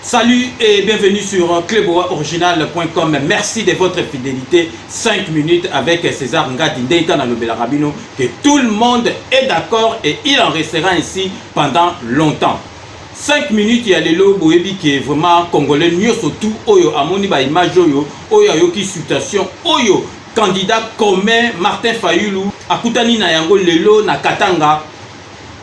Salut et bienvenue sur cluboriginal.com. Merci de votre fidélité. 5 minutes avec César Ngati Ndeita dans le Belarabino. Que tout le monde est d'accord et il en restera ainsi pendant longtemps. 5 minutes, il y a les lobes qui est vraiment congolais. Nous surtout, Oyo, Amoni ba image Oyo, Oyo qui situation, Oyo, candidat commun Martin Fayulu, Akutani na yango lelo na Katanga.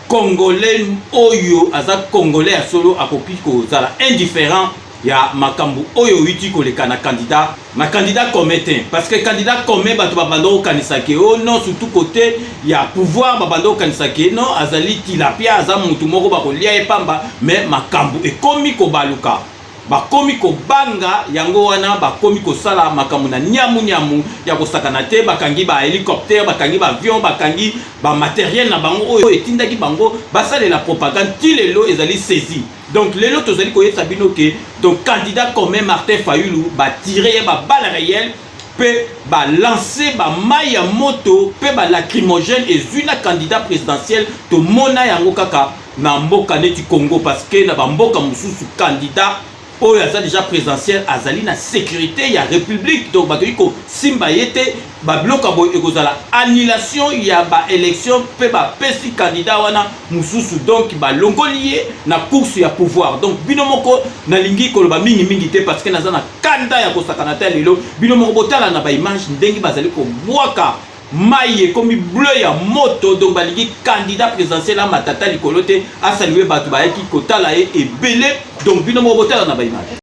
Congolais oyo aza congolais à solo akopi kozala indifférent ya makambu oyo witi koleka na candidat ma candidat commettant parce que candidat commet bato babando kanisake oh non surtout côté ya pouvoir babando kanisake non azali tilapia aza mutu moko bakolia epamba mais makambu ekomi kobaluka bakomi kobanga yango wana bakomi kosala makambu na nyamu ya kosakana te bakangi ba hélicoptère bakangi ba avion bakangi ba matériel na bango oyo etindaki bango basale la propagande ti lelo ezali saisi donc lelo tozali koyesa bino ke donc candidat commun Martin Fayulu ba tirer ba balle réelle pe ba lancer ba maille moto pe ba lacrymogène et une candidat présidentiel to mona yango kaka na mboka neti Congo parce que na ba mboka mususu candidat oyo aza déjà présidentiel azali na sécurité ya république donc bakoki simba yete ba bloka boy ekozala annulation ya ba élection pe ba pesi candidat wana mususu donc ba longolié na course ya pouvoir donc bino moko na lingi koloba mingi te parce que naza na kanda ya kosakana te lelo bino moko botala na ba image ndengi bazali ko bwaka maille comme bleu ya moto donc balingi candidat présidentiel à matata likolote a salué batu ba ki kotala et belé donc bino mo botala na ba image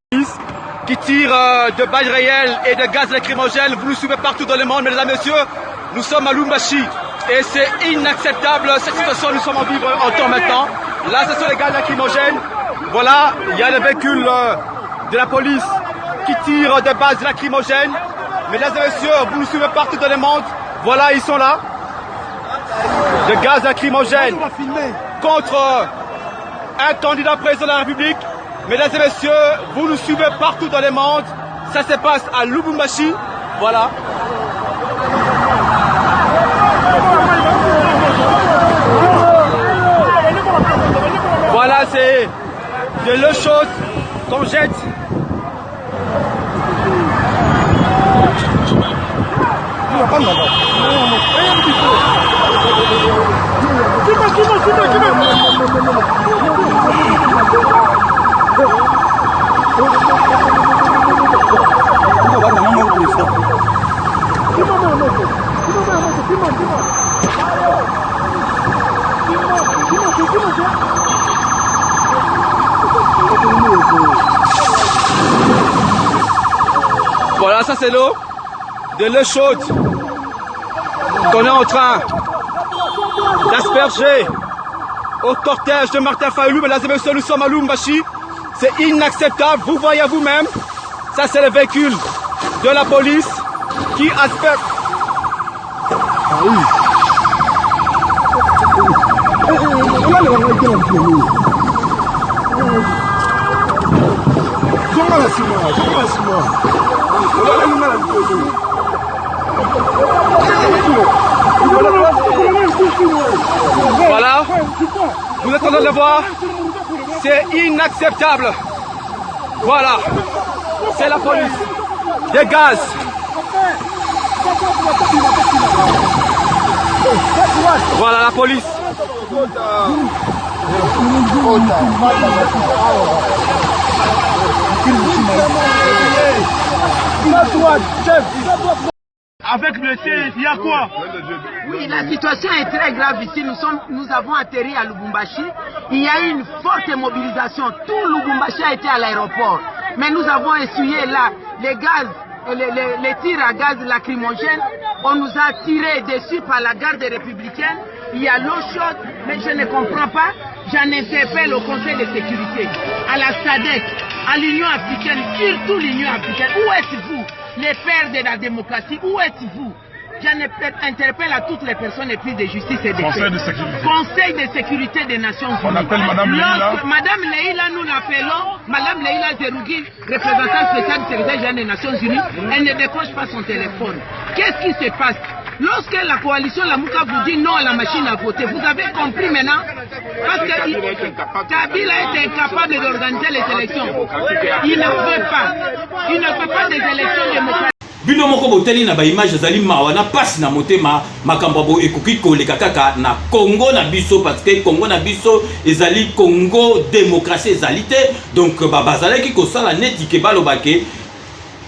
qui tire de balles réelles et de gaz lacrymogène. Vous nous suivez partout dans le monde, mesdames et messieurs. Nous sommes à Lubumbashi et c'est inacceptable cette situation. Nous sommes en vivre en temps maintenant. Là, ce sont les gaz lacrymogènes. Voilà, il y a le véhicule de la police qui tire de balles lacrymogènes. Mesdames et messieurs, vous nous suivez partout dans le monde. Voilà, ils sont là. De gaz lacrymogène contre un candidat président de la République. Mesdames et messieurs, vous nous suivez partout dans le monde. Ça se passe à Lubumbashi. Voilà. Voilà, c'est de l'eau chaude qu'on jette. Voilà, ça c'est l'eau, de l'eau chaude qu'on est en train d'asperger au cortège de Martin Fayulu. Mesdames et messieurs, nous sommes à Lubumbashi. C'est inacceptable, vous voyez vous-même. Ça c'est le véhicule de la police qui asperge. Voilà, vous êtes en train de le voir, c'est inacceptable. Voilà, c'est la police, des gaz. Voilà la police. Avec le thé, il y a quoi? Oui, la situation est très grave ici. Nous avons atterri à Lubumbashi. Il y a eu une forte mobilisation. Tout Lubumbashi a été à l'aéroport. Mais nous avons essuyé là les gaz, les tirs à gaz lacrymogènes. On nous a tiré dessus par la garde républicaine. Il y a l'eau chaude, mais je ne comprends pas. J'en interpelle au Conseil de sécurité, à la SADC, à l'Union africaine, surtout l'Union africaine. Où êtes-vous, les pères de la démocratie? Où êtes-vous? J'en interpelle à toutes les personnes éprises de justice et de Conseil paix. de sécurité. Conseil de sécurité des Nations Unies. On appelle Madame Leïla. Madame Leïla, nous l'appelons. Madame Leïla Zerougui, représentante spéciale du secrétaire général des Nations Unies. Elle ne décroche pas son téléphone. Qu'est-ce qui se passe? Lorsque la coalition Lamuka vous dit non à la machine à voter, vous avez compris maintenant? Parce que Kabila est incapable d'organiser les élections. Il ne veut pas. Il ne veut pas des élections démocratiques. Bino moko boteli na ba image zali mawana passe na motema makambo bo ekoki koleka kaka na Congo na biso parce que Congo na biso ezali Congo démocratie ezalité donc ba bazalaki ko sala neti ke balobake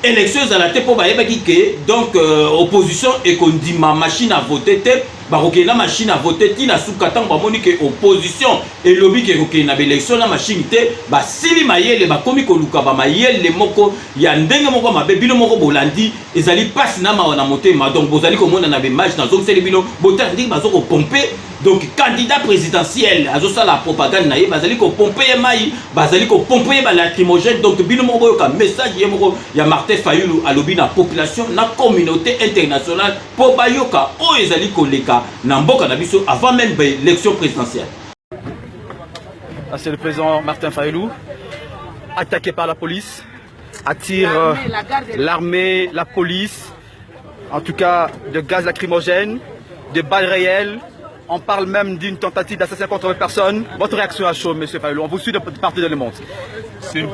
élection ezalate po ba yebaki ke donc opposition et kondima machine à voter te baroke na machine à voter ti na sukatan ba moni ke opposition et lobby ke roke na élection na machine te ba sili mayele ba komi ko luka ba mayele moko ya ndenge moko mabe bino moko bolandi ezali passe na mawana motema donc bozali ko mona na be match na zong seli bino botar ndi bazo ko pomper donc candidat présidentiel azo sala propagande na ye bazali ko pomper mai bazali ko pomper ba lacrymogène donc bino moko ka message ye moko ya Martin Fayulu alobi na population na communauté internationale po bayoka o ezali ko leka na mboka na biso avant même l'élection présidentielle. C'est le président Martin Fayulu, attaqué par la police, attire l'armée, la police, en tout cas de gaz lacrymogène, de balles réelles. On parle même d'une tentative d'assassinat contre une personne. Votre réaction à chaud, M. Fayulu? On vous suit de partout dans le monde. C'est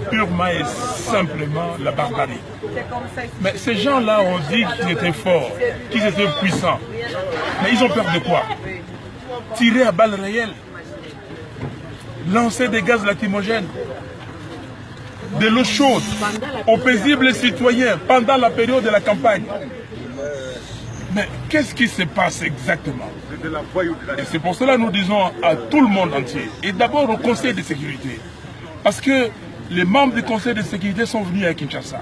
purement et simplement la barbarie. Mais ces gens-là ont dit qu'ils étaient forts, qu'ils étaient puissants. Mais ils ont peur de quoi? Tirer à balles réelles, lancer des gaz lacrymogènes, de l'eau chaude aux paisibles citoyens pendant la période de la campagne. Mais qu'est-ce qui se passe exactement? Et c'est pour cela que nous disons à tout le monde entier, et d'abord au Conseil de sécurité, parce que les membres du Conseil de sécurité sont venus à Kinshasa.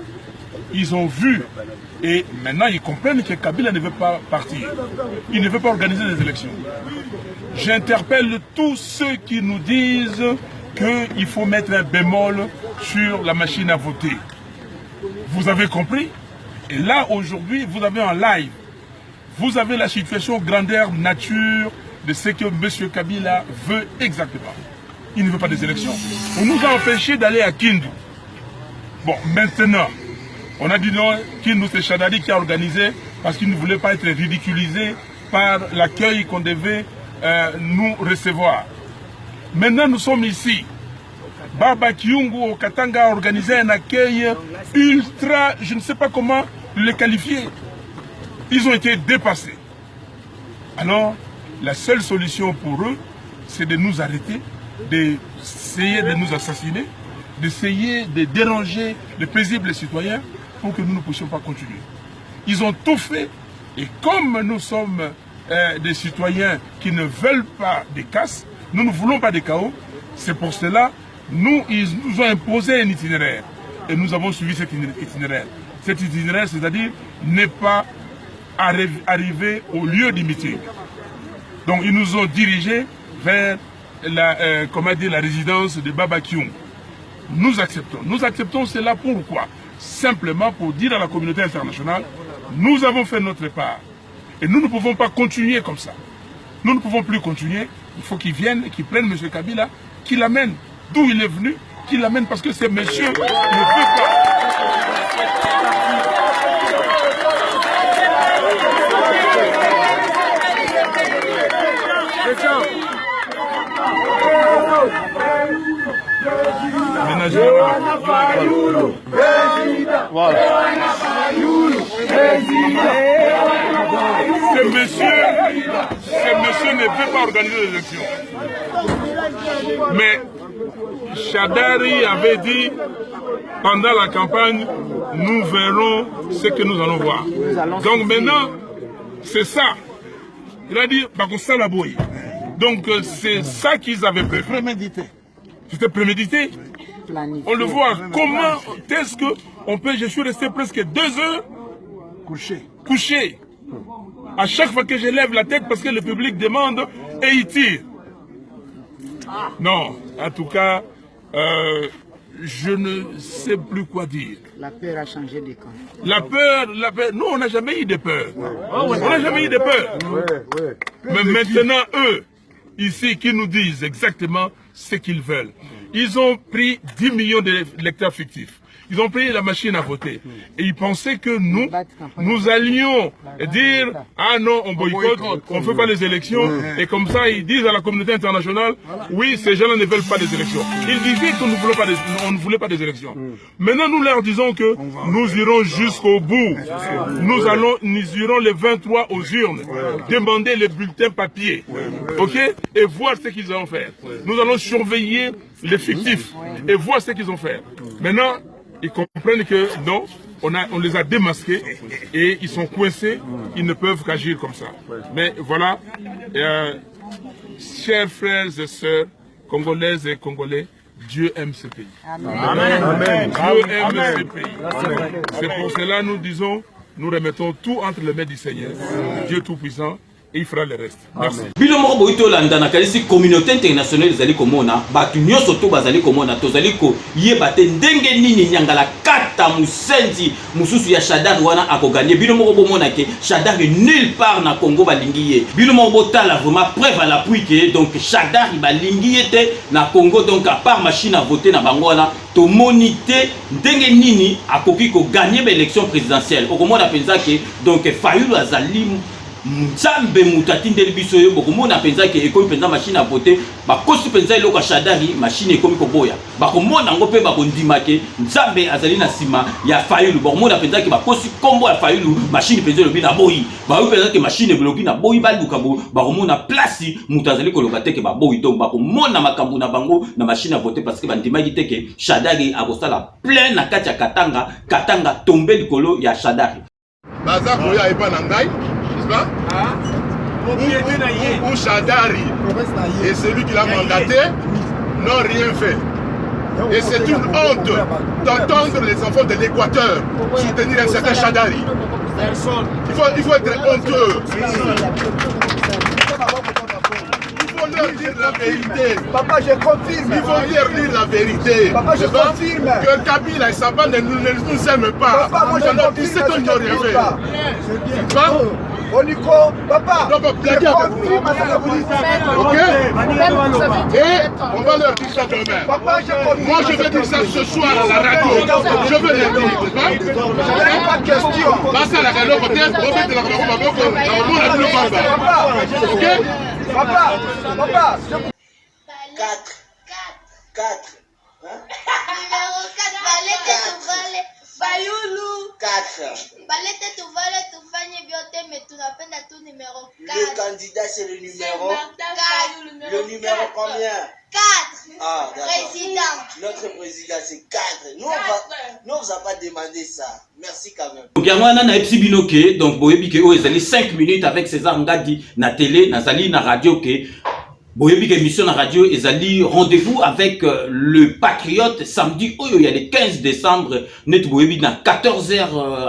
Ils ont vu, et maintenant ils comprennent que Kabila ne veut pas partir. Il ne veut pas organiser des élections. J'interpelle tous ceux qui nous disent qu'il faut mettre un bémol sur la machine à voter. Vous avez compris? Et là, aujourd'hui, vous avez en live, vous avez la situation grandeur nature de ce que M. Kabila veut exactement. Il ne veut pas des élections. On nous a empêché d'aller à Kindu. Bon, maintenant, on a dit non, Kindu c'est Chadari qui a organisé parce qu'il ne voulait pas être ridiculisé par l'accueil qu'on devait nous recevoir. Maintenant, nous sommes ici. Baba Kiungu au Katanga a organisé un accueil ultra, je ne sais pas comment le qualifier. Ils ont été dépassés. Alors, la seule solution pour eux, c'est de nous arrêter, d'essayer de nous assassiner, d'essayer de déranger les paisibles citoyens pour que nous ne puissions pas continuer. Ils ont tout fait, et comme nous sommes des citoyens qui ne veulent pas des casses, nous ne voulons pas des chaos, c'est pour cela ils nous ont imposé un itinéraire, et nous avons suivi cet itinéraire. Cet itinéraire, c'est-à-dire ne pas arriver au lieu du meeting. Donc ils nous ont dirigés vers la résidence de Baba Kiung. Nous acceptons. Nous acceptons cela pourquoi? Simplement pour dire à la communauté internationale, nous avons fait notre part. Et nous ne pouvons pas continuer comme ça. Nous ne pouvons plus continuer. Il faut qu'ils viennent, qu'ils prennent M. Kabila, qu'ils l'amènent d'où il est venu, qu'ils l'amènent parce que c'est monsieur qui ne veut pas. Voilà. Ce monsieur ne peut pas organiser les élections. Mais Chadari avait dit pendant la campagne, nous verrons ce que nous allons voir. Donc maintenant, c'est ça. Il a dit, donc c'est ça qu'ils avaient fait. Prémédité. C'était prémédité. Planifié. On le voit. Comment est-ce qu'on peut... Je suis resté presque 2 heures couché. À chaque fois que je lève la tête parce que le public demande et il tire. Non, en tout cas, je ne sais plus quoi dire. La peur a changé de camp. La peur, nous on n'a jamais eu de peur. On n'a jamais eu de peur. Mais maintenant, eux, ici, qui nous disent exactement ce qu'ils veulent. Ils ont pris 10 millions d'électeurs fictifs. Ils ont payé la machine à voter. Et ils pensaient que nous allions dire, ah non, on boycotte, on ne fait pas les élections. Et comme ça, ils disent à la communauté internationale, oui, ces gens-là ne veulent pas des élections. Ils disaient qu'on ne voulait pas des élections. Maintenant, nous leur disons que nous irons jusqu'au bout. Nous irons les 23 aux urnes, demander les bulletins papier, ok, et voir ce qu'ils vont faire. Nous allons surveiller les fictifs et voir ce qu'ils vont faire. Maintenant, ils comprennent que non, on les a démasqués et ils sont coincés, ils ne peuvent qu'agir comme ça. Mais voilà, chers frères et sœurs, Congolaises et Congolais, Dieu aime ce pays. Amen. Amen. Dieu aime ce pays. C'est pour cela nous disons, nous remettons tout entre les mains du Seigneur, Dieu Tout-Puissant, et il fera le reste. Merci. Bilo moko boito landa na kalisi communauté internationale zali komona batu nyoso to bazali komona to zali ko yebate ndenge nini nyangala kata musenzi mususu ya Shadari wana akoganye. Bilo moko bomona ke Shadari nulle part na Congo balingiye. Bilo moko botala vraiment preuve à l'appui que donc Shadari balingiye te na Congo, donc à part machine à voter na bango wana to monite ndenge nini akoki ko gagner l'élection présidentielle. Okomona penza ke donc Fayulu azali Nzambe mutatindeli biso yo bokomona penza ke ekomi penza machine à voter bakosi penza eloko Shadari machine ekomi koboya bakomona ngo pe bakondima ke Nzambe azali na sima ya Fayulu bakomona penza ke bakosi kombo ya Fayulu machine penza lobi na boyi bayo penza ke machine lobi na boyi baluka bo bakomona place mutu azali koloba te ke baboyi donc bakomona makambo na bango na machine à voter parce que bandimaki te ke Shadari akosala plein na kati ya Katanga tombe likolo ya Shadari baza koya epa na ngai ou Shadari et celui qui l'a mandaté n'ont rien fait. Et c'est une honte d'entendre les enfants de l'Équateur soutenir un certain Shadari. Il faut être honteux. Il faut leur dire la vérité. Papa, je confirme. Il faut leur dire la vérité. Papa, je confirme. Que Kabila et Saba ne nous aiment pas. Papa, moi je confirme. Ils n'ont rien fait. Onico, papa, je confirme ce que vous dites. Ok. Et on va leur dire ça demain. Papa, je confirme. Moi je vais dire ça ce soir à la radio. Je veux leur dire. Je n'ai pas de question. Basta la radio côté, Robert de la radio, ok. Papa, 4. Numéro 4, balete tuvale Fayulu 4. Balete tuvale tufanye vyote mais tunapenda tu numéro 4. Le candidat c'est le numéro 4. Le numéro combien? 4. Ah, président. Notre président c'est 4. Nous on va pas demander ça. Merci quand même. Donc yangwana na epsibino ke donc boyebi ke o ezali 5 minutes avec César Ngadi na télé na zali na radio ke boyebi ke émission na radio ezali rendez-vous avec le Patriote samedi oyo ya le 15 décembre net boyebi na 14h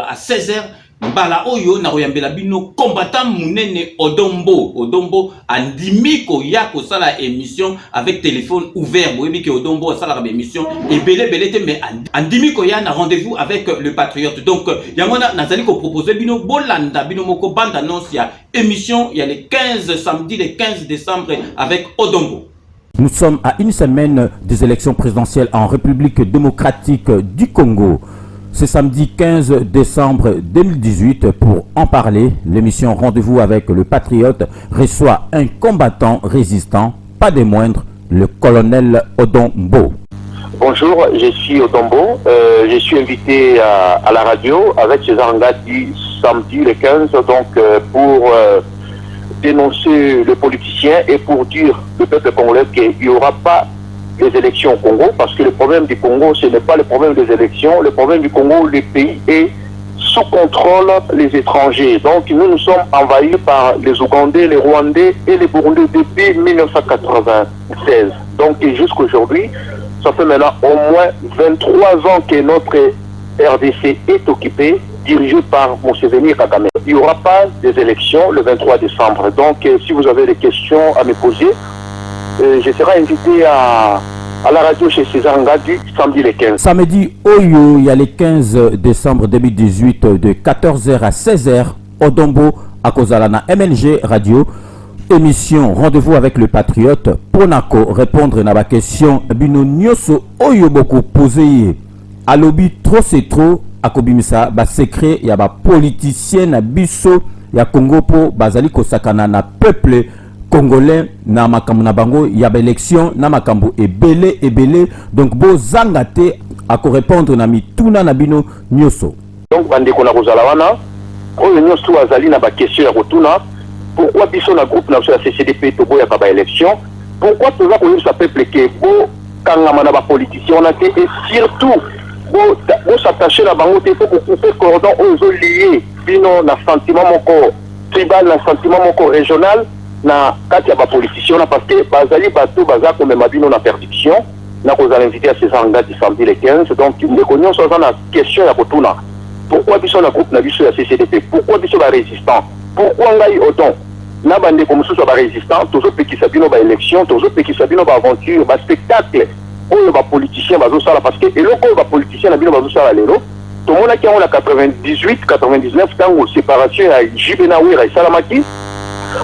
à 16h mbala oyo na koyambela bino combattant munene Odombo andimi ko ya ko sala émission avec téléphone ouvert boyebi ke Odombo sala ba émission et belé te mais andimi ko ya na rendez-vous avec le Patriote. Donc yangona nazali ko proposer bino bolanda bino moko bande annonce ya émission il y a le 15 samedi le 15 décembre avec Odombo. Nous sommes à une semaine des élections présidentielles en République démocratique du Congo. Ce samedi 15 décembre 2018, pour en parler, l'émission Rendez-vous avec le Patriote reçoit un combattant résistant, pas des moindres, le colonel Odombo. Bonjour, je suis Odombo. Je suis invité à la radio avec César Ngadi samedi le 15 donc, pour dénoncer le politicien et pour dire au peuple congolais qu'il n'y aura pas les élections au Congo, parce que le problème du Congo, ce n'est pas le problème des élections. Le problème du Congo, le pays est sous contrôle les étrangers. Donc nous sommes envahis par les Ougandais, les Rwandais et les Burundais depuis 1996. Donc jusqu'à aujourd'hui, ça fait maintenant au moins 23 ans que notre RDC est occupé, dirigé par Museveni Kagame. Il n'y aura pas des élections le 23 décembre. Donc si vous avez des questions à me poser, je serai invité à la radio chez César Ngadi samedi le 15. Samedi Oyo, il y a le 15 décembre 2018 de 14h à 16h, Odombo à Kozalana MNG Radio. Émission Rendez-vous avec le Patriote. Ponako répondre à la question Bino Nyoso Oyo beaucoup posé alobi trop c'est trop akobimisa ba secret ya ba politicien na biso ya Congo po bazali kosakana na peuple congolais na makambo na bango ya ba élection na makambo ebele donc bo zangate ako répondre na mituna na bino nyoso. Donc bandeko na kozala wana oyo nyoso azali na ba question ya kotuna pourquoi biso na groupe na la CCDP to boya ka ba élection pourquoi toza ko yebisa peuple ke bo kangama na ba politicien on a été et surtout bo s'attacher na bango te faut couper cordon aux liés bino na sentiment moko tribal na sentiment moko régional na kati ya ba politicien na parce que bazali bato baza ko mema bino na perdition na kozala invité à César Ngadi samedi le 15 donc ndeko nyonso aza na question ya kotuna pourquoi biso na groupe na biso ya CCDP pourquoi biso ba résistant pourquoi ngai autant na bande comme ça ba résistant toujours pekisa bino ba élection toujours pekisa bino ba aventure ba spectacle oyo ba politicien bazo sala parce que eloko ba politicien na bino bazo sala lelo to mona ki on a 98 99 tango séparation ya JB na Wera Salamaki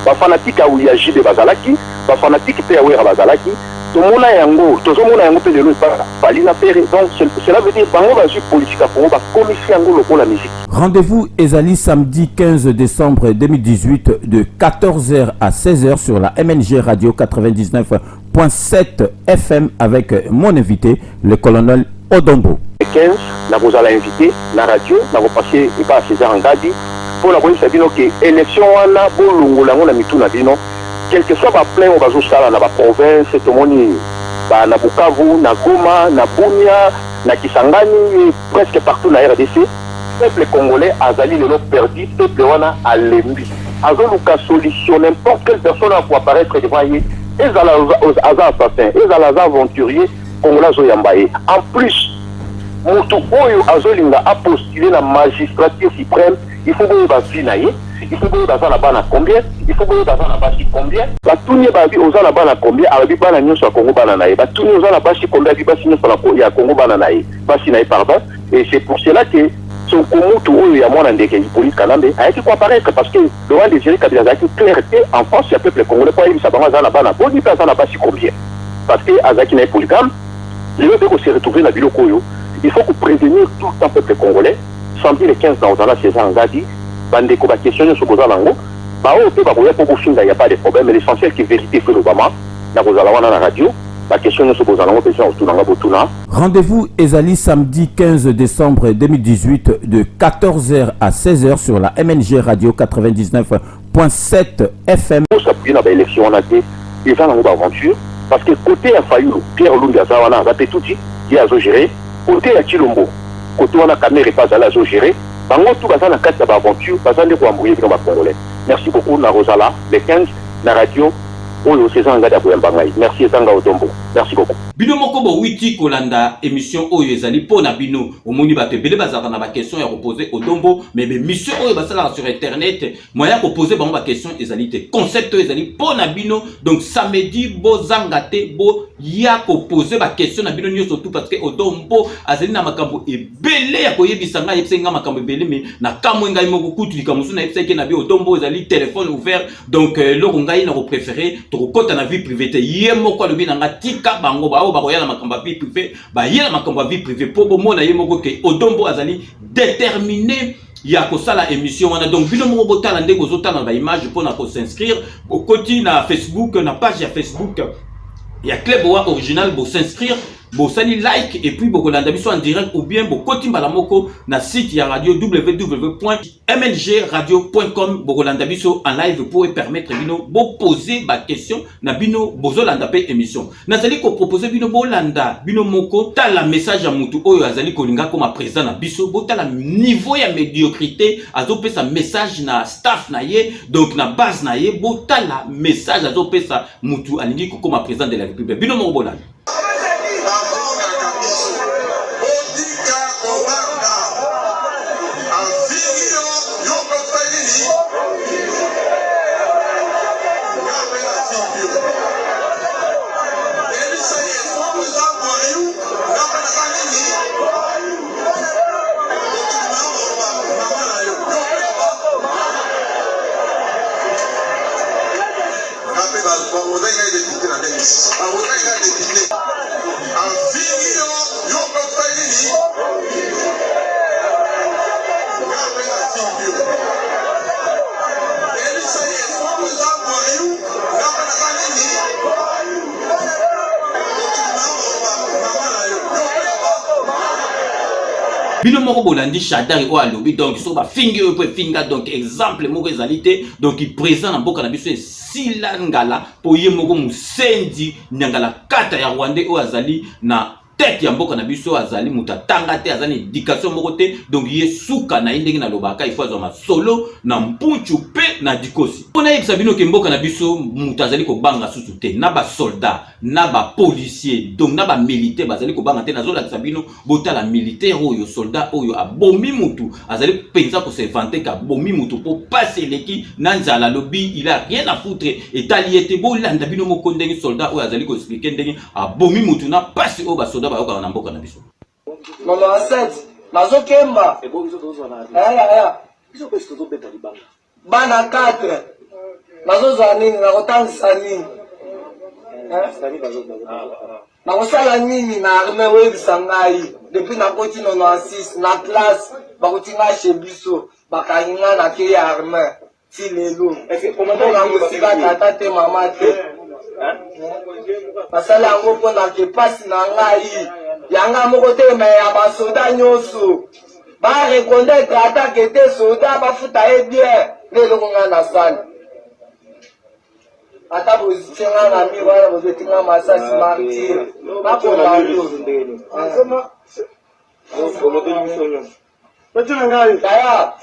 ba fanatique ya ya JB bazalaki ba fanatique pe ya Wera bazalaki to mona yango to zo mona yango pe lelo pa balina pere donc cela veut dire bango ba politique pour ba commission yango lokola musique. Rendez-vous ezali samedi 15 décembre 2018 de 14h à 16h sur la MNG Radio 99.7 FM avec mon invité, le colonel Odombo. Le 15, na bozala invité la radio, na passer et pas César Ngadi pour la bonne sabino que élection wana bolungu la ngona mituna bino quel que soit ba plein on va sala na ba province to moni ba na Bukavu, na Goma, na Bunia, na Kisangani et presque partout na RDC. Peuple congolais azali le perdu peuple wana alembi azoluka solution n'importe quelle personne pour apparaître devant lui ezala assassin ezala aventurier congolais zoyambaye en plus mutu oyo azolinga a postuler la magistrature suprême il faut que basi na ye il faut que bazala bana combien il faut que bazala basi combien batuni babi ozala bana combien abi bana nyonso Congo bana na ye batuni ozala basi combien abi basi nyonso ya Congo bana na ye basi na ye pardon et c'est pour cela que son komutu oyo ya mwana ndeke Hippolyte Kanambe a été apparaître parce que le roi désiré Kabila a été clarté en France il y a peuple congolais pour yebisa bango azala bana boni pe azala basi combien parce que azaki na polygame lelo pe ko se retrouver na biloko oyo il faut que prévenir tout le temps peuple congolais samedi le 15 dans la César Ngadi bandeko ba question sur kozala ngo ba o pe ba koya pour finga il y a pas de problème mais l'essentiel que vérité fait l'Obama na kozala wana na radio. Rendez-vous ezali samedi 15 décembre 2018 de 14h à 16h sur la MNG Radio 99.7 FM. Pour s'appuyer dans l'élection, on a été des gens en aventure parce que côté à Fayou, Pierre Lumbi Azawana a raté tout qui a géré, côté à Chilombo, côté on a caméra pas à la gérer, bango tout bazana carte d'aventure, bazana de embrouiller dans ma Congolais. Merci beaucoup na Rosala, le 15 na radio. Merci Ezanga Odombo. Merci beaucoup. Bino moko bo witi kolanda émission oyo ezali pona bino omoni bato ebele bazaka na ba question ya reposer Odombo mais mission oyo basala sur internet moya ko poser bango ba question ezali te concept ezali pona bino donc samedi bo zangate bo ya ko poser ba question na bino nyonso tout parce que Odombo azali na makambo ebele ya ko yebisa nga yebisa nga makambo ebele mais na kamwe ngai moko kutu likamusu na yebisa ke na bi Odombo ezali téléphone ouvert donc loko ngai na ko préférer to kota na vie privée te yemo ko lobi na nga tika bango ba o ba koya na makambo vie privée ba yela makambo vie privée po bo mona yemo ko ke Odombo azali déterminé ya ko sala émission wana donc bino moko botala ndeko zotana ba image pour na ko s'inscrire au côté na Facebook na page ya Facebook ya Club Boa original pour s'inscrire bon sali like et puis beaucoup d'andabiso en direct ou bien beaucoup timbalamoko na site ya radio www.mngradio.com beaucoup d'andabiso en live pour permettre bino bo poser ba question na bino bozo landa pe émission nazali ko proposer bino bo landa bino moko tala message à mutu oyo azali kolinga comme président na biso bo tala niveau ya médiocrité azo pesa message na staff na ye donc na base na ye bo tala message azo pesa mutu alingi comme président de la République bino moko bo landa. député. bino moko bolandi Shadari o alobi donc so ba fingi o finga donc exemple moko ezalité donc il présent na mboka na biso Sila Ngala po ye moko musendi nyangala kata ya Rwanda o azali na tête ya mboka na biso azali mutatanga te azali éducation moko te donc ye suka na ndenge na lobaka il faut azoma solo na mpunchu pe na dikosi pona yebisa bino ke mboka na biso mutazali ko banga susu te na ba soldat na ba policier donc na ba militaire bazali ko banga te na zola sabino botala militaire oyo soldat oyo abomi mutu azali penza ko se vanter ka bomi mutu po passer leki na nzala lobi il a rien à foutre et taliete bo landa bino moko ndenge soldat oyo azali ko expliquer ndenge abomi mutu na passer o ba soldat ba yoka na mboka na biso Nono asset nazo kemba bana 4 nazo zanini na kotangisa nini na kosala nini na arme webisa ngai depuis nakoti nono 6 na classe bakotinga chez biso bakalinga na ke ya arme ti lelo mpona mosika tata te mama te basala yango mpona ke pasi na ngai yanga moko te me ya basoda nyonso bareconnaître atake te soda bafuta ye bien leloko nga na sali ata bozitinga na mi wana bozotinga masasi martir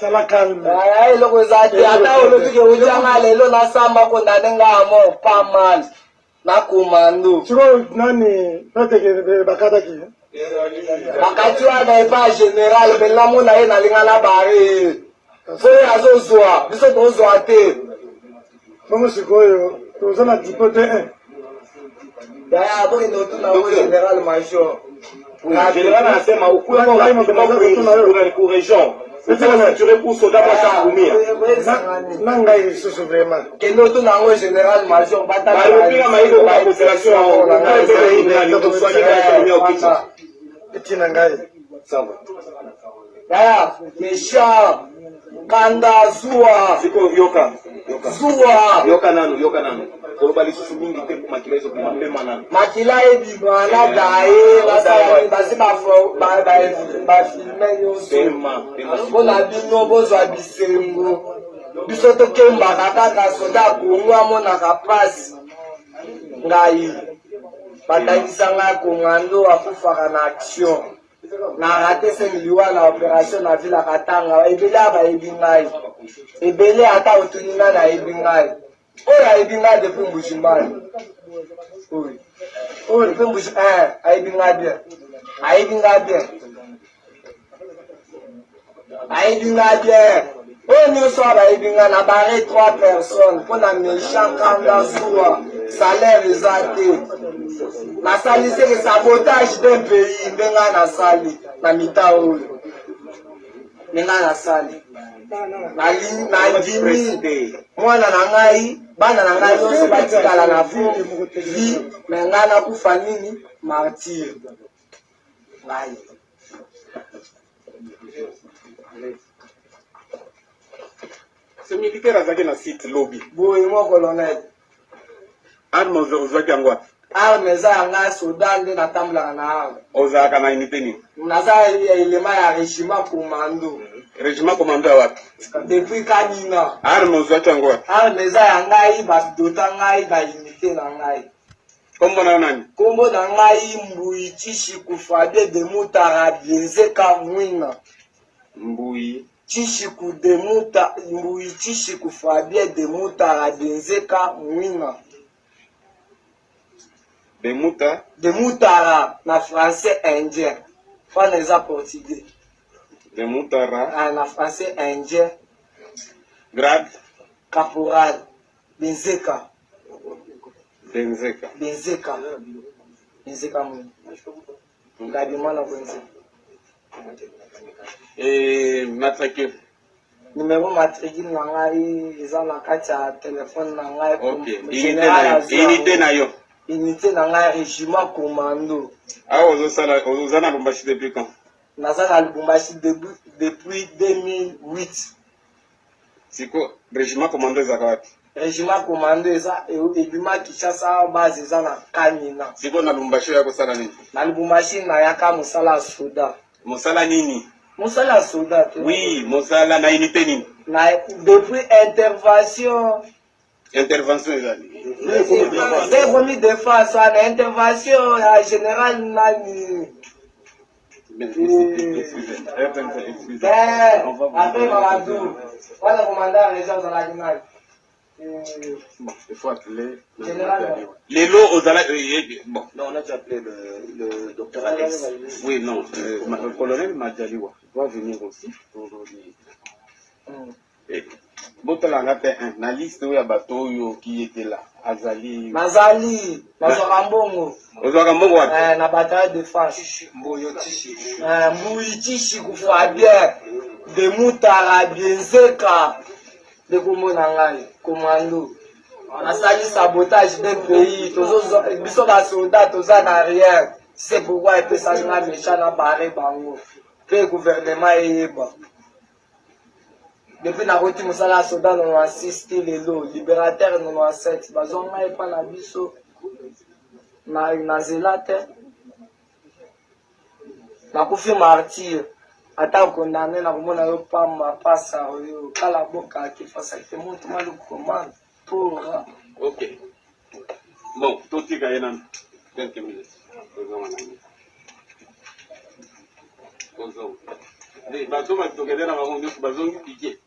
nakomando aya eloko eza te ata olobike ojanga lelo nasamba kondane nga amo pas mal na komando bakati wana epa général mpenza mona ye nalinga na bare soye azozwa biso tozwa te bongo sikoyo toza na dipo te yaya boyino tuna ngo général major général anasema ukuekoregion kendo tuna ngo général major yaya mesha kanda zuwa makila ebimana daye basi bafilme nyonso mpona bino bozwa bisengo biso tokembaka kaka soda kongo amonaka pasi ngai batangisa ngai kongando akufaka na action na rate 5 miliwa na opération na ville akatanga ebele abayebi ngai ebele ata otuni ngai nayebi ngai oyo ayebi ngai depuis mbujimbani oyo depuis mbuji ayebi ngai bien ayebi ngai bien oyo nyonso abayebi ngai na bare 3 personnes mpona méchant kanda zuwa salaire eza te nasali seke sabotage d'un pays nde ngai nasali na mita oyo nde ngai nasali nandimi mwana na ngai bana na ngai nyonso batikala na vi me ngai nakufa nini martyr ngai ce militaire azaki na site lobby boye mo colonel arme ozwaki yango wapi arme eza ya ngai soda nde natambolaka na arme ozalaka na unité nini naza elema ya régiment commando régiment commando ya wapi depuis kanina arme ozwaki yango wapi arme eza ya ngai badota ngai baunité na ngai kombo na yo nani kombo na ngai mbui tishiku fade de mutara bienzeka mwina mbui tishiku fabie de mutara bienzeka mwina de mutara na français indien fana eza portugais de mutara na français indien grade caporal benzeka mwina ngabimana kwenze matricule numéro matricule na ngai eza na kati ya telefone na ngai unité na yo unité na ngai régiment commando awa oza na Lubumbashi depuis quand naza na Lubumbashi depuis 2008 siko régiment commando ezaka wapi régiment commando eza ebima Kinshasa base eza na Kanina siko na Lubumbashi ya kosala nini na Lubumbashi nayaka mosala soda mosala nini Mosala soldat. Oui, Mosala na unité nini? Depuis intervention. Intervention ezali. C'est remis de face à intervention à général nani. Après Mamadou, voilà commandant les gens dans la guinée. Il faut appeler les lots aux alliés. Bon, non, on a déjà appelé le docteur Alex. Oui, non, le colonel Madjaliwa doit venir aussi pour dire. Botalanga P1, la liste où il y a bateau qui était là. Azali. Mazali, Mazorambongo. Mazorambongo, na bataille de face. Mbouyitishi Koufabien. De Moutara, Bienzeka. De Komonangai, Commando. Asali sabotage d'un pays. Ils sont des soldats, tous en arrière. C'est pourquoi il peut s'allumer méchant dans Barré Bango. Le gouvernement est bas. Depuis la route, nous sommes soldats, nous avons assisté les lots, libérateurs, nous avons assisté. Nous avons pas la biso, na zélate, na koufi martyr. Attends condamné, na kumona yo pas ma passe à yo, kala boka qui fait ça, qui monte mal le commande pour. Ok. Bon, tout est gagné dans quelques minutes. Bonjour. Les bateaux vont te gagner dans la ronde, ils vont piquer.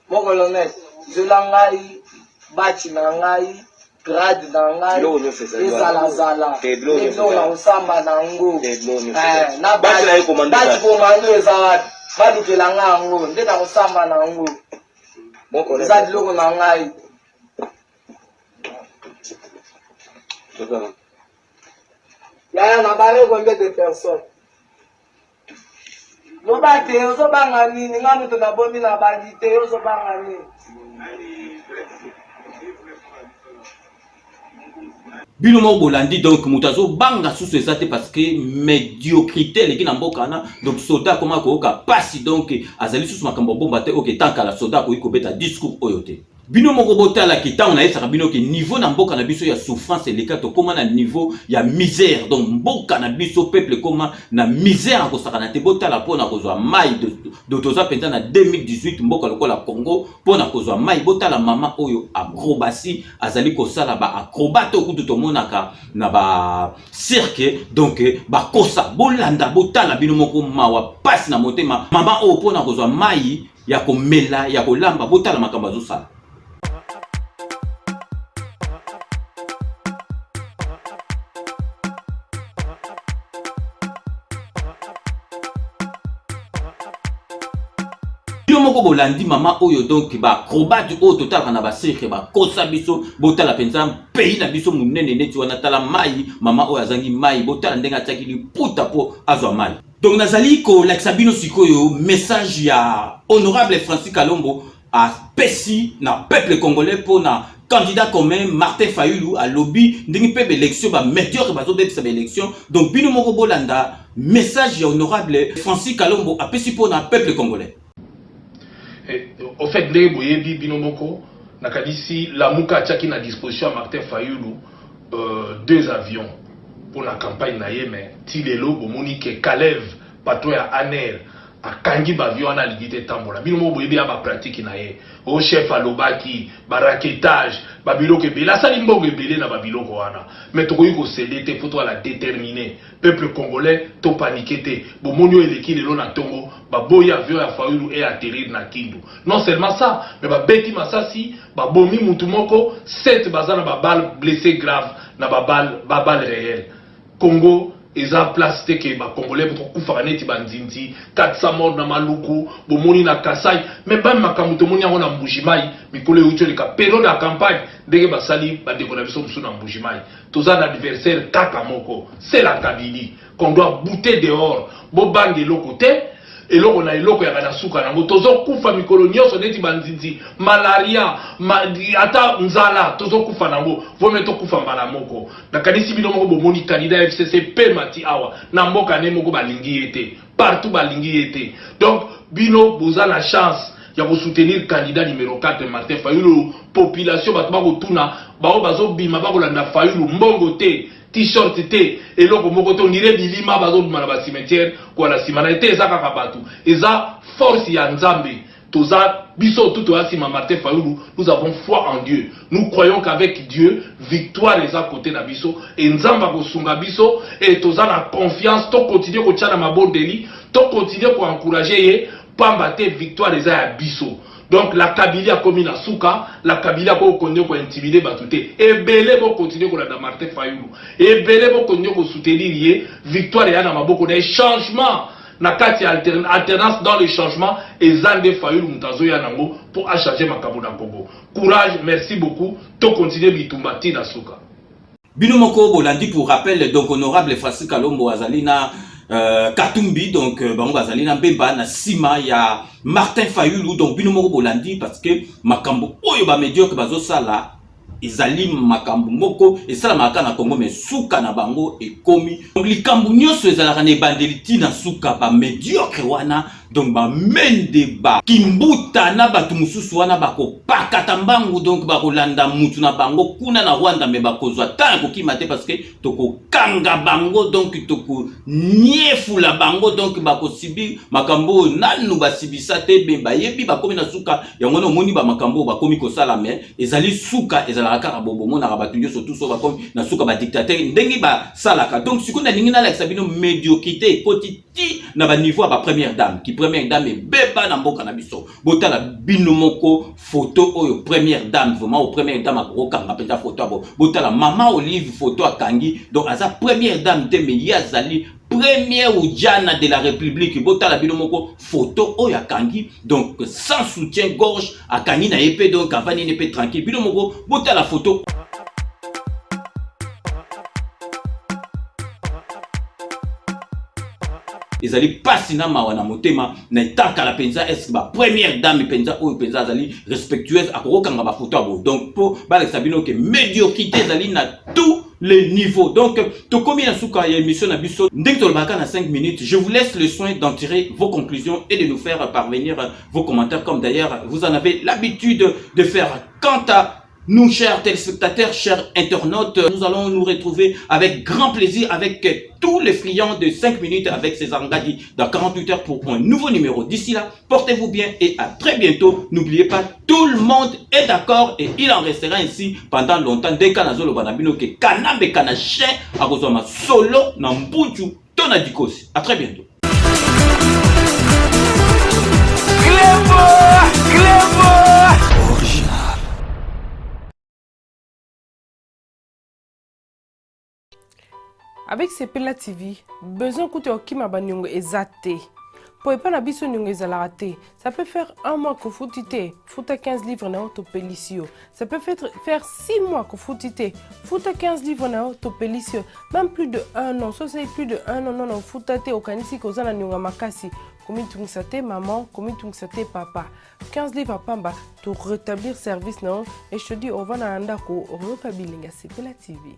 Mon colonel, je l'engaille, bâti n'engaille, grade n'engaille, et zala. Et l'eau là, on samba n'ango. Na bâti commando et zala, bâti que l'ango, n'est pas on samba n'ango. Mon colonel, ça de l'eau n'engaille. Il y a combien de personnes? Nous battons, nous bangani, nous avons tout d'abord mis la bandité, nous bangani. Bino mo bolandi donc mutazo banga sous ce sate parce que médiocrité les qui n'ambokana donc soda comment ko ka pasi donc azali sous makambo bomba te OK tant que la soda ko ikobeta discours oyote. Bino moko botala ki ta on a esa bino ke niveau na mboka na biso ya souffrance et to comment na niveau ya misère donc mboka na biso peuple comment na misère ko saka na te botala pona ko zwa mai de toza penta na 2018 mboka lokola Congo pona ko zwa mai botala mama oyo acrobatie azali ko sala ba acrobate okutu to monaka na ba cirque donc ba kosa bolanda botala bino moko mawa passe na motema mama oyo pona ko zwa mai ya ko mela ya ko lamba botala makamba zo sala. Moko bolandi mama oyo donc ba acrobate au total kana ba cirque ba kosa biso botala penza pays na biso munene neti wana tala mai mama oyo azangi mai botala ndenga tsaki li puta po azwa mai. Donc nazali ko laksa bino sikoyo message ya honorable Francis Kalombo a pesi na peuple congolais pour na candidat commun Martin Fayulu à lobby ndingi pebe élection ba médiocre bazo de sa élection donc bino moko bolanda message ya honorable Francis Kalombo a pesi pour na peuple congolais. Au fait, les boyebi binomoko, nakadisi la mouka tchaki na disposition à Martin Fayulu 2 avions pour la campagne na yeme. Tilelo bomonique Kalev bateau ya Aner a kangi bavion na limité tambola. Binomo boyebi aba pratique na ye. Au chef alobaki baraketage babilo ke bela sali mbongo ebele na babilo ko wana. Mais tokoyi ko céder te faut la déterminer. Peuple congolais to paniquer te. Bomonio eleki lelo na tongo baboya avion ya Fayulu et atterrir na Kindu. Non seulement ça, mais babeti masasi babomi mutu moko 7 bazana babal blessé grave na babal réel. Congo eza place te ke ba congolais pour kufa neti banzinzi 400 morts na Maluku bomoni na Kasai mais ba makamuto moni yango na Mbujimai mikolo eucho le ka période de campagne ndenge basali ba dekona biso musu na Mbujimai toza l'adversaire kaka moko c'est la Kabili qu'on doit bouter dehors bo bange loko te eloko na eloko ya kana suka na tozo kufa mikolo nyonso neti banzinzi malaria ata nzala tozo kufa nango vometo kufa mbala moko na kanisi bino moko bomoni candidat FCC pe mati awa na mboka ne moko balingi ete partout balingi ete donc bino boza la chance ya ko soutenir candidat numéro 4 Martin Fayulu population batuma ko tuna bao bazo bima ba ko landa Fayulu mbongo te t-shirt te eloko moko te onire bilima bazo bima na ba cimetière ko la simana te ezaka kabatu eza force ya Nzambe toza biso tout asima Martin Fayulu. Nous avons foi en Dieu, nous croyons qu'avec Dieu victoire est à côté na biso et Nzamba ko sunga biso et toza na confiance to continuer ko tchana mabondeli to continuer ko encourager ye pamba te victoire est à biso. Donc la Kabylie a commis la souka, la Kabylie a continué à intimider Batouté. Et Belé va continuer à la Martin Fayulu. Et Belé va continuer à soutenir victoire et à Namaboko. Des changements, na kati alternance dans les changements et Zande Fayulu Mutazo Yanango pour changer Makabo na Congo. Courage, merci beaucoup. To continuer Bitumbati na souka. Binomoko Bolandi pour rappel donc honorable Francis Kalombo Azalina Katumbi donc bango Azalina Mbemba na sima ya Martin Fayulu donc Binomoko Bolandi parce que makambo oyo ba médiocre bazo sala izali makambo moko esala makana Congo mais suka na bango ekomi donc likambo nyonso ezalaka na bandeliti na suka ba médiocre wana donc ba mende ba kimbuta na batu mususu wana bako pakata mbangu donc bakolanda mutu na bango kuna na Rwanda me bakozwa tango kimate parce que toko kanga bango donc toko niefula bango donc bako sibi makambo nanu basibisa te be bayebi bakomi na suka yango na moni ba makambo bakomi kosala mais ezali suka ezala kaka bobo mona batu nyoso tout so bakomi na suka ba dictateur ndengi ba salaka donc sikona ningi na la sabino médiocrité kotiti na ba niveau ba première dame qui première dame beba na mboka na biso botala binomoko photo oyo première dame vraiment au première dame akokanga peza photo abo botala mama Olive photo akangi donc aza première dame te me yazali première oujana de la République botala binomoko photo oyo akangi donc sans soutien gorge akangi na épée donc avani ne peut tranquille binomoko botala photo ezali pasi na mawa na motema na etaka la penza est ba première dame penza oyo penza azali respectueuse akokanga ba photo abo donc pour balekisa bino ke médiocrité ezali na tous les niveaux donc to komi na suka ya émission na biso ndenge tolobaka na 5 minutes je vous laisse le soin d'en tirer vos conclusions et de nous faire parvenir vos commentaires comme d'ailleurs vous en avez l'habitude de faire. Quant à nous, chers téléspectateurs, chers internautes, nous allons nous retrouver avec grand plaisir avec tous les friands de 5 minutes avec César Ngadi dans 48 heures pour un nouveau numéro. D'ici là, portez-vous bien et à très bientôt. N'oubliez pas, tout le monde est d'accord et il en restera ainsi pendant longtemps. Dès qu'Anazolo Banabino que Kanambe Kanache a besoin solo Nambuju Tonadikosi. À très bientôt. Avec Sepela TV, besoin que tu aies banyongo ezate. Pour pas na biso nyongo ezalate. Ça peut faire un mois que foutite, fouta 15 livres na autopélicio. Ça peut faire 6 mois que foutite, fouta 15 livres na autopélicio. Même plus de 1 an, ça c'est plus de 1 an non foutate au kanisi kozana nyonga makasi. Comme tu maman, comme tu papa. 15 livres à pamba pour rétablir service non et je te dis on va na andako repabilinga Sepela TV.